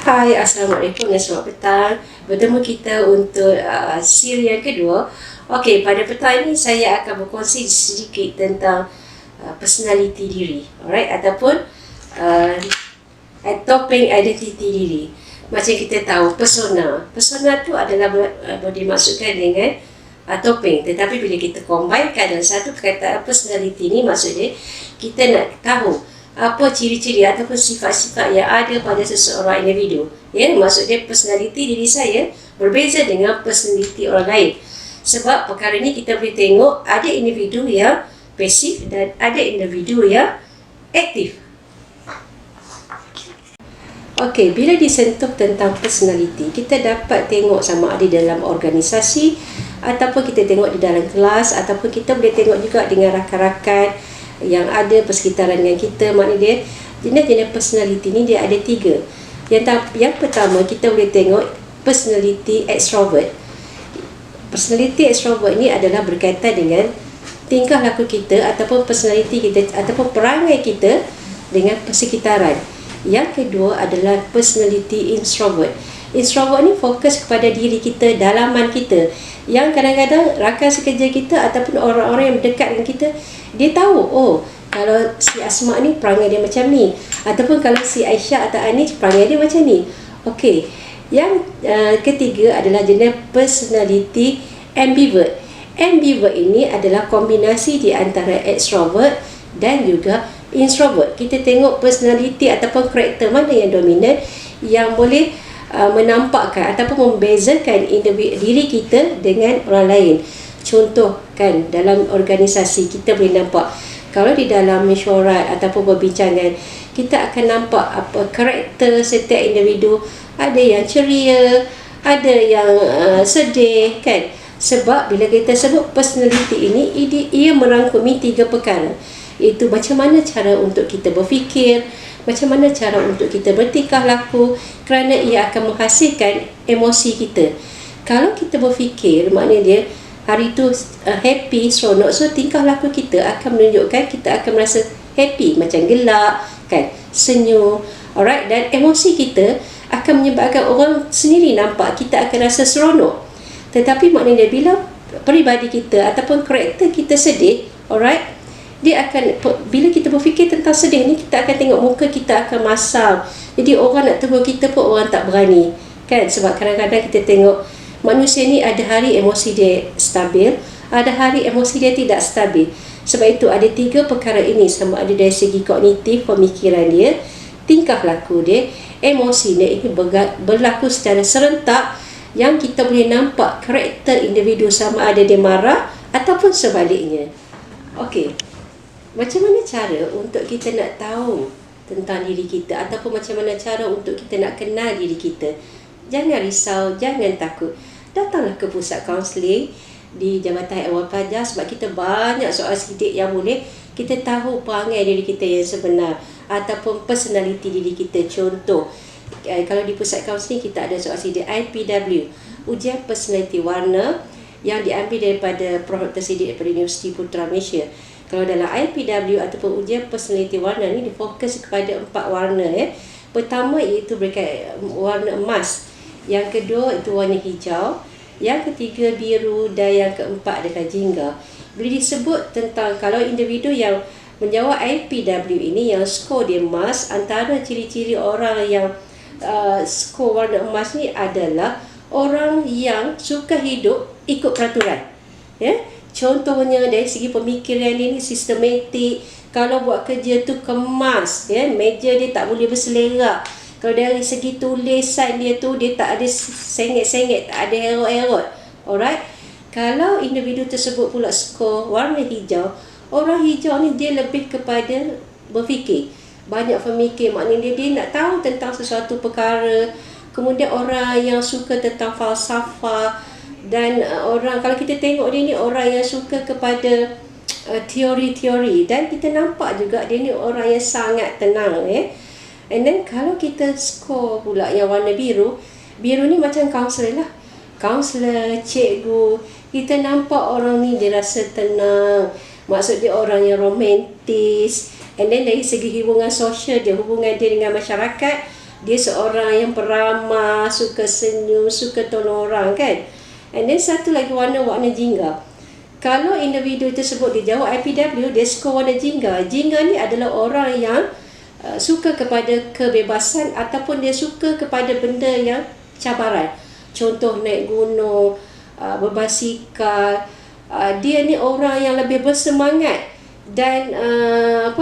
Hai, Assalamualaikum dan selamat petang. Bertemu kita untuk siri yang kedua. Okey, pada petang ini saya akan berkongsi sedikit tentang personality diri, alright, ataupun uh, topeng identiti diri. Macam kita tahu, persona. Persona tu adalah dimaksudkan dengan topeng. Tetapi bila kita combinekan dalam satu perkataan personality ni, maksudnya kita nak tahu apa ciri-ciri ataupun sifat-sifat yang ada pada seseorang individu. Ya, maksudnya personality diri saya berbeza dengan personality orang lain. Sebab perkara ni kita boleh tengok ada individu yang pasif dan ada individu yang aktif. Okey, bila disentuh tentang personality, kita dapat tengok sama ada dalam organisasi ataupun kita tengok di dalam kelas ataupun kita boleh tengok juga dengan rakan-rakan yang ada persekitaran dengan kita. Maknanya jenis-jenis personality ni dia ada 3. Yang pertama kita boleh tengok personality extrovert. Personality extrovert ni adalah berkaitan dengan tingkah laku kita ataupun personality kita ataupun perangai kita dengan persekitaran. Yang kedua adalah personality introvert. Introvert ni fokus kepada diri kita, dalaman kita, yang kadang-kadang rakan sekerja kita ataupun orang-orang yang berdekat dengan kita, dia tahu, oh, kalau si Asma ni perangai dia macam ni, ataupun kalau si Aisyah atau Anis perangai dia macam ni. Okey. Yang ketiga adalah jenis personality ambivert. Ambivert ini adalah kombinasi di antara extrovert dan juga introvert. Kita tengok personality ataupun karakter mana yang dominan, yang boleh menampakkan ataupun membezakan diri kita dengan orang lain. Contoh kan, dalam organisasi kita boleh nampak, kalau di dalam mesyuarat ataupun perbincangan, kita akan nampak apa karakter setiap individu. Ada yang ceria, ada yang sedih kan. Sebab bila kita sebut personality ini, ia merangkumi 3 perkara. Itu macam mana cara untuk kita berfikir, macam mana cara untuk kita bertingkah laku, kerana ia akan menghasilkan emosi kita. Kalau kita berfikir, maknanya dia hari tu happy, seronok, so tingkah laku kita akan menunjukkan kita akan merasa happy, macam gelak kan, senyum, alright. Dan emosi kita akan menyebabkan orang sendiri nampak kita akan rasa seronok. Tetapi maknanya bila peribadi kita ataupun karakter kita sedih, alright, dia akan, bila kita berfikir tentang sedih ni, kita akan tengok muka kita akan masam. Jadi orang nak tegur kita pun orang tak berani kan. Sebab kadang-kadang kita tengok manusia ni ada hari emosi dia stabil, ada hari emosi dia tidak stabil. Sebab itu ada 3 perkara ini, sama ada dari segi kognitif, pemikiran dia, tingkah laku dia, emosi dia, ini berlaku secara serentak, yang kita boleh nampak karakter individu sama ada dia marah ataupun sebaliknya. Okey, macam mana cara untuk kita nak tahu tentang diri kita, ataupun macam mana cara untuk kita nak kenal diri kita? Jangan risau, jangan takut. Datanglah ke pusat kaunseling di Jabatan Awal Pelajar, sebab kita banyak soal sidik yang boleh kita tahu perangai diri kita yang sebenar ataupun personality diri kita. Contoh, kalau di pusat kaunseling kita ada soal sidik IPW, ujian personality warna, yang diambil daripada Prof. Dr. Siddiq daripada Universiti Putra Malaysia. Kalau dalam IPW ataupun ujian personality warna ni difokus kepada 4 warna ya. Pertama iaitu warna emas, yang kedua itu warna hijau, yang ketiga biru, dan yang keempat adalah jingga. Bila disebut tentang kalau individu yang menjawab IPW ini yang skor dia emas, antara ciri-ciri orang yang skor warna emas ni adalah orang yang suka hidup ikut peraturan ya. Contohnya dari segi pemikiran dia ni sistematik. Kalau buat kerja tu kemas ya, meja dia tak boleh berselerak. Kalau dari segi tulisan dia tu, dia tak ada sengit-sengit, tak ada erot-erot. Alright. Kalau individu tersebut pula skor warna hijau, orang hijau ni dia lebih kepada berfikir, banyak pemikir, maknanya dia nak tahu tentang sesuatu perkara. Kemudian orang yang suka tentang falsafah, dan orang, kalau kita tengok dia ni orang yang suka kepada teori-teori, dan kita nampak juga dia ni orang yang sangat tenang ya. And then kalau kita skor pula yang warna biru, biru ni macam kaunselor lah, kaunselor, cikgu. Kita nampak orang ni dia rasa tenang, maksud dia orang yang romantis. And then dari segi hubungan sosial dia, hubungan dia dengan masyarakat dia seorang yang peramah, suka senyum, suka tolong orang kan. And then satu lagi warna jingga. Kalau individu tersebut dia jawab IPW, dia skor warna jingga. Jingga ni adalah orang yang suka kepada kebebasan ataupun dia suka kepada benda yang cabaran. Contoh naik gunung, berbasikal. Dia ni orang yang lebih bersemangat dan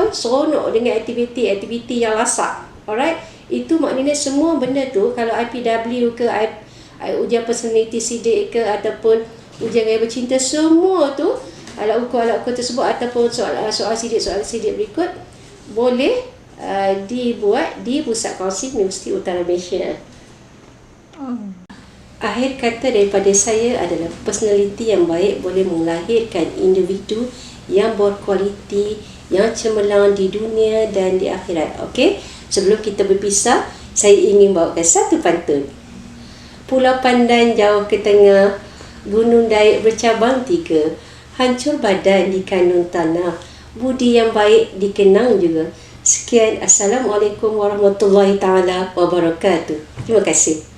seronok dengan aktiviti yang lasak. Alright? Itu maknanya semua benda tu kalau IPW ke ujian personality sidik ke ataupun ujian gaya bercinta, semua tu alat ukur tersebut ataupun soal sidik berikut boleh dibuat di Pusat Kaunseling Universiti Utara Malaysia. Akhir kata daripada saya adalah personality yang baik boleh melahirkan individu yang berkualiti, yang cemerlang di dunia dan di akhirat. Okey, sebelum kita berpisah, saya ingin bawakan satu pantun. Pulau Pandan jauh ke tengah, gunung Daik bercabang 3, hancur badan di kandung tanah, budi yang baik dikenang juga. Sekian, Assalamualaikum warahmatullahi taala wabarakatuh. Terima kasih.